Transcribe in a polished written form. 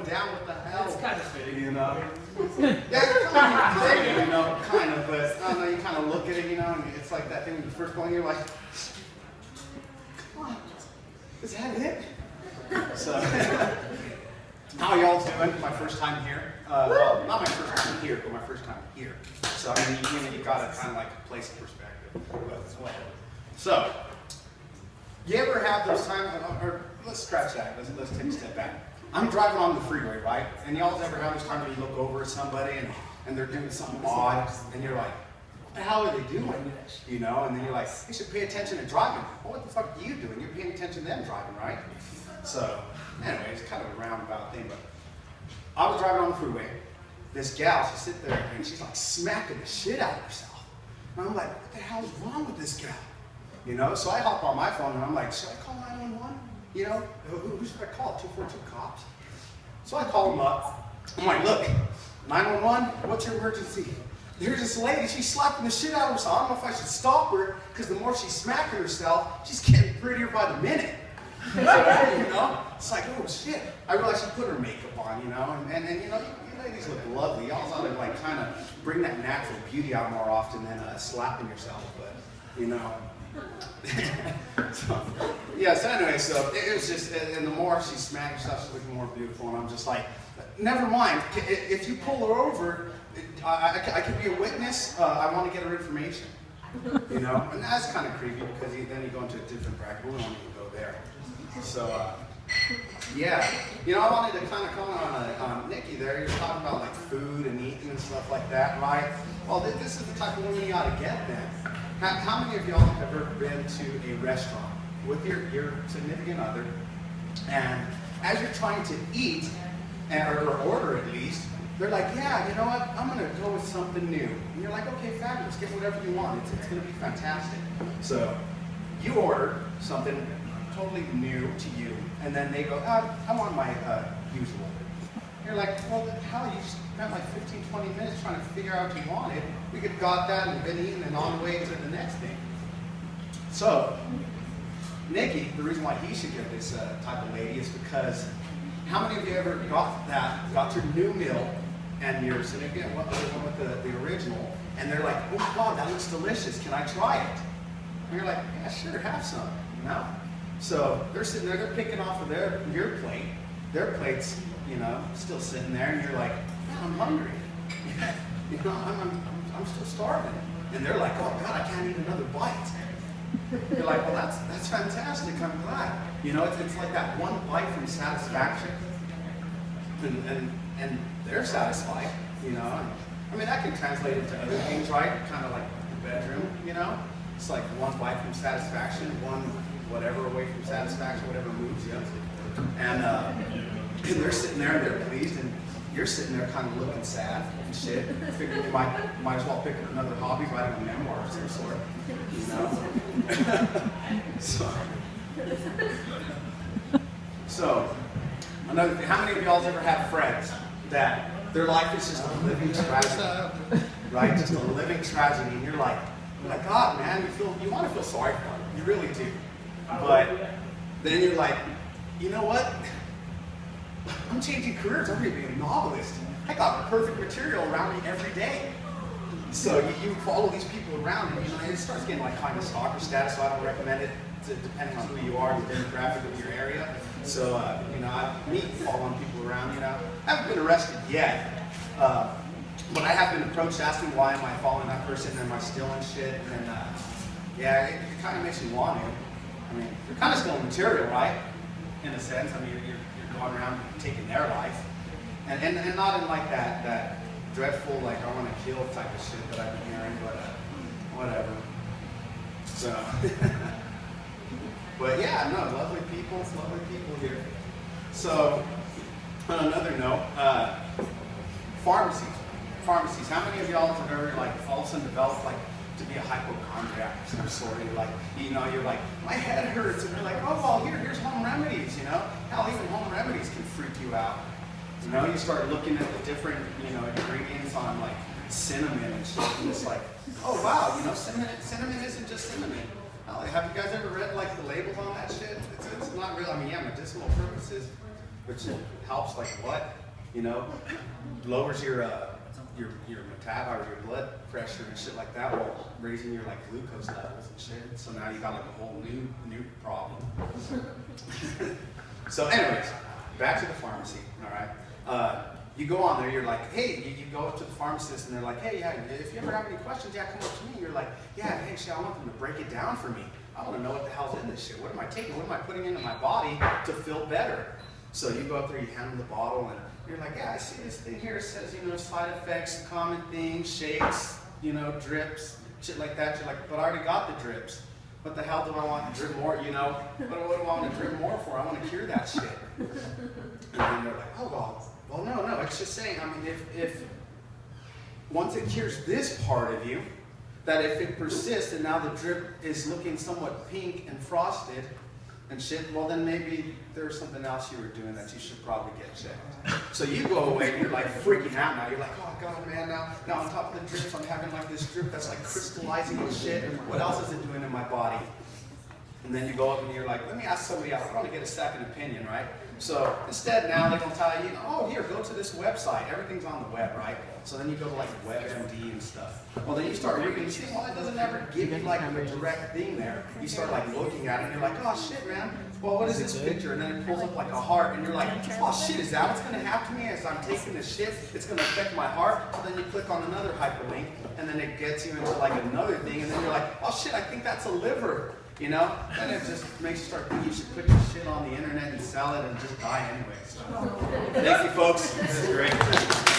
down, what the hell? It's kind of fitting. You know? Yeah, you know, kind of, but I don't know, you kind of look at it, you know, and it's like that thing when you first go in, you're like, come on, is that it? So, how are y'all doing? My first time here. Well, not my first time here, but my first time here. So, I mean, you got to kind of like place in perspective. But whatever. So, you ever have those times, or let's scratch that, let's take a step back. I'm driving on the freeway, right? And y'all ever have those times when you look over at somebody and they're doing something odd, and you're like, what the hell are they doing? You know, and then you're like, you should pay attention to driving. Well, what the fuck are you doing? You're paying attention to them driving, right? So, anyway, it's kind of a roundabout thing, but I was driving on the freeway. This gal, she sit there and she's like smacking the shit out of herself. And I'm like, what the hell is wrong with this gal? You know, so I hop on my phone and I'm like, should I call 911? You know, who should I call? 242 cops? So I call them up. I'm like, look, 911, what's your emergency? There's this lady, she's slapping the shit out of herself. I don't know if I should stop her, because the more she's smacking herself, she's getting prettier by the minute. So, you know, it's like, oh shit. I realized she put her makeup on, you know, and you know, you ladies look lovely. Y'all ought to like kind of bring that natural beauty out more often than slapping yourself, but, you know. So, yeah, so anyway, so it was just, and the more she smacked herself, she's looking more beautiful, and I'm just like, never mind, if you pull her over, I could be a witness, I want to get her information, you know, and that's kind of creepy, because then you go into a different bracket, we don't even go there. So, yeah, you know, I wanted to kind of comment on Nikki there. You're talking about like food and eating and stuff like that, right? Well, this is the type of woman you ought to get then. How many of y'all have ever been to a restaurant with your significant other, and as you're trying to eat, or order at least, they're like, yeah, you know what, I'm going to go with something new. And you're like, okay, fabulous, get whatever you want. It's going to be fantastic. So you order something totally new to you, and then they go, I want my usual. You're like, well, how you spent like 15, 20 minutes trying to figure out what you wanted. We could have got that and been eating and on the way to the next thing. So, Nikki, the reason why he should get this type of lady is because how many of you ever got your new meal, and your significant one with the original, and they're like, oh my God, that looks delicious, can I try it? And you're like, yeah, sure, have some, you know? So they're sitting there, they're picking off of your plate, their plate's, you know, still sitting there, and you're like, man, I'm hungry. You know, I'm still starving. And they're like, oh God, I can't eat another bite. You're like, well, that's fantastic, I'm glad. You know, it's like that one bite from satisfaction, and they're satisfied, you know. And, I mean, that can translate into other things, right? Kind of like the bedroom, you know. It's like one bite from satisfaction, one whatever away from satisfaction, whatever moves you. And they're sitting there and they're pleased, and you're sitting there kind of looking sad and shit. Figuring you might as well pick up another hobby, writing a memoir of some sort, you know. So another thing, how many of y'all ever had friends that their life is just a living tragedy, right? Just a living tragedy, and you're like, God, man, you want to feel sorry for them, you really do. But then you're like, you know what? I'm changing careers. I'm going to be a novelist. I got the perfect material around me every day. So you follow these people around, and you know, it starts getting like kind of stalker status. So I don't recommend it, depending on who you are, the demographic of your area. So you know, I following people around. You know, I haven't been arrested yet, but I have been approached asking why am I following that person? Am I stealing shit? And yeah, it kind of makes me want to. I mean, you're kind of stealing material, right? In a sense. I mean, you're going around taking their life, and not in like that dreadful, like I want to kill type of shit that I've been hearing, but whatever. So, but yeah, no, lovely people here. So, on another note, pharmacies. How many of y'all have ever like all of a sudden developed like to be a hypochondriac of some sort? You're like, you know, you're like, my head hurts, and you're like, oh well, here's home remedies. You know, hell, even home remedies can freak you out. You know, you start looking at the different, you know, ingredients on like cinnamon and shit, and it's like, oh wow, you know, cinnamon isn't just cinnamon. Have you guys ever read like the labels on that shit? It's not real. I mean, yeah, medicinal purposes, which helps like what? You know, lowers your blood pressure and shit like that, while raising your like glucose levels and shit. So now you got like a whole new problem. So anyways, back to the pharmacy, all right? You go on there, you're like, hey, you go up to the pharmacist and they're like, hey, yeah, if you ever have any questions, yeah, come up to me. You're like, yeah, hey, shit, I want them to break it down for me. I want to know what the hell's in this shit. What am I taking? What am I putting into my body to feel better? So you go up there, you hand them the bottle, and you're like, yeah, I see this thing here. It says, you know, side effects, common things, shakes, you know, drips, shit like that. You're like, but I already got the drips. What the hell do I want to drip more, you know? What do I want to drip more for? I want to cure that shit. And then they're like, oh, well, no, it's just saying, I mean, if once it cures this part of you, that if it persists and now the drip is looking somewhat pink and frosted and shit, well then maybe there's something else you were doing that you should probably get checked. So you go away and you're like freaking out now. You're like, oh God, man, now on top of the drips, I'm having like this drip that's like crystallizing and shit. What else is it doing in my body? And then you go up and you're like, let me ask somebody else. I want to get a second opinion, right? So instead now they're going to tell you, oh, here, go to this website. Everything's on the web, right? So then you go to like WebMD and stuff. Well, then you start reading, you see, well, it doesn't ever give you like a direct thing there. You start like looking at it and you're like, oh shit, man. Well, what is this picture? And then it pulls up like a heart and you're like, oh shit, is that what's going to happen to me as I'm taking this shit? It's going to affect my heart. So then you click on another hyperlink and then it gets you into like another thing and then you're like, oh shit, I think that's a liver. You know? Then it just makes you start thinking you should put your shit on the internet and sell it and just die anyway. So, thank you folks. This is great.